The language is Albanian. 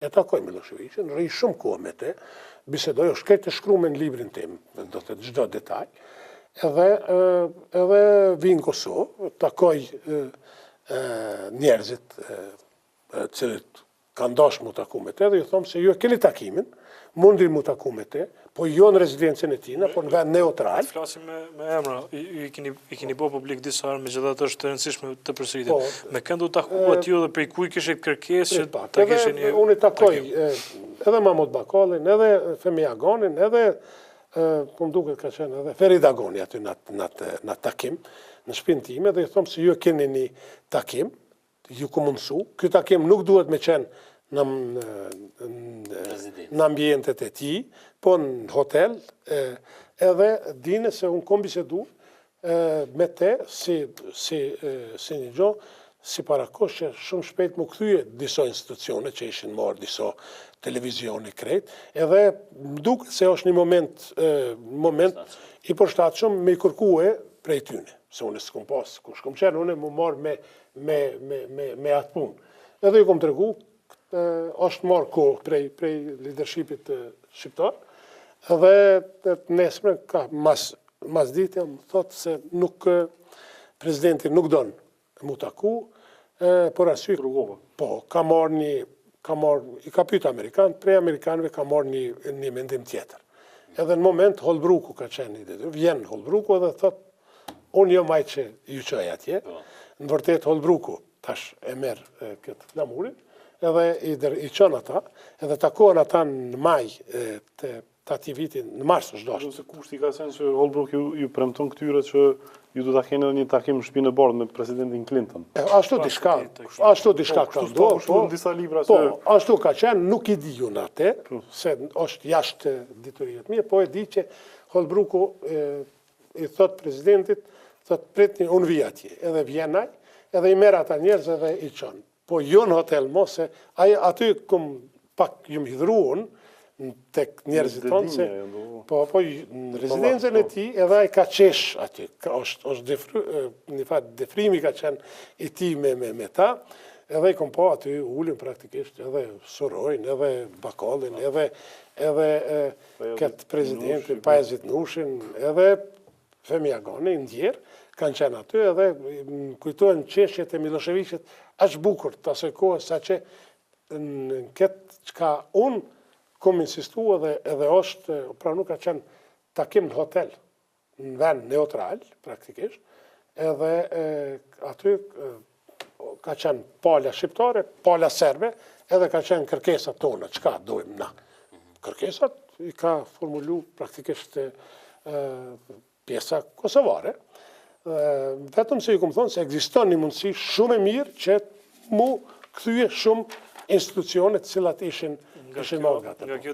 E takoj Miloševićin, rri shumë kohë me te, bisedoj, është këtë të shkruar në librin tim, do të çdo detaj, edhe vinë Kosovë, takoj njerëzit cilët kanë dashur mu taku me te, dhe ju thomë se ju e keni takimin, mundin mu taku me te, po jo në rezidencën e tina, po në vend neutral. Flasim me emra, i keni bo publik disa herë, megjithatë është e rëndësishme të përsëritet. Me këndu taku atiju dhe prej kuj kishit kërkesë që ta kishin një... Unë i takoj edhe Mahmut Bakallin, edhe Femi Aganin, edhe, po më duket ka qenë, edhe Ferit Agoni aty në takim, në shpinë time, dhe i thomë se ju e keni një takim, ju ku mundësu, ky takim nuk duhet me qenë në ambientet e ti, po në hotel, edhe dine se unë kom bisedu me te si një gjo, si parakosh që shumë shpejt më këthyje diso institucione që ishin marrë, diso televizioni krejt, edhe më duke se është një moment i përshtatshëm me i kërkue prej tyne, se unë s'kom pas, ku shkom qenë, unë më marrë me atë punë. Edhe ju kom të regu, është marrë kohë prej leadershipit shqiptar, edhe nesme, mas ditja, më thotë se presidenti nuk donë mu taku, por arsye, po, ka marrë i ka pyet Amerikanë, prej Amerikanëve ka marrë një mendim tjetër. Edhe në moment, Holbrooku ka qenë i detyruar, vjen Holbrooku edhe thotë, unë jo maj që ju qoj atje, në vërtet Holbrooku tash e merë këtë flamurin, edhe i qënë ata, edhe takohen ata në maj të ati vitin, në mars është dashtë. Se kushti ka qenë që Holbrooke ju premton këtyre që ju do ta keni edhe një takim në shtëpinë e bardhë me presidentin Clinton. Ashtu diçka ka ndodhur, po, në disa libra po, ashtu ka qenë, nuk i di unë atë, se është jashtë diturijet mia, po e di që Holbrooku i thot presidentit, thot pritni unë vi atje, edhe vjenaj, edhe i merr ata njerëz edhe i çon. Po jo në hotel mos, se aty pak ju më hidhruan tek njerëzit tonë, se po në rezidencën e ti edhe ai ka qesh aty, është një fat defrimi ka qenë i ti me ta, edhe i kom po aty ullin praktikisht, edhe Sorojnë, edhe Bakallin, edhe këtë presidentin, Pajazit Nushin, edhe Femi Agoni, ndjerë, kanë qenë aty, edhe kujtojnë qeshjet e Miloševićit, aq bukur të asoj kohë, sa që në këtë qka unë kom insistu edhe është, pra nuk ka qenë takim në hotel, në vend neutral, praktikisht, edhe aty ka qenë palja shqiptare, palja serbe, edhe ka qenë kërkesat tona, qka dojmë na. Kërkesat i ka formulu praktikisht pjesa kosovare, vetëm se ju kom thonë se ekziston një mundësi shumë e mirë që mu këthyje shumë institucionet cilat ishin marrë nga të.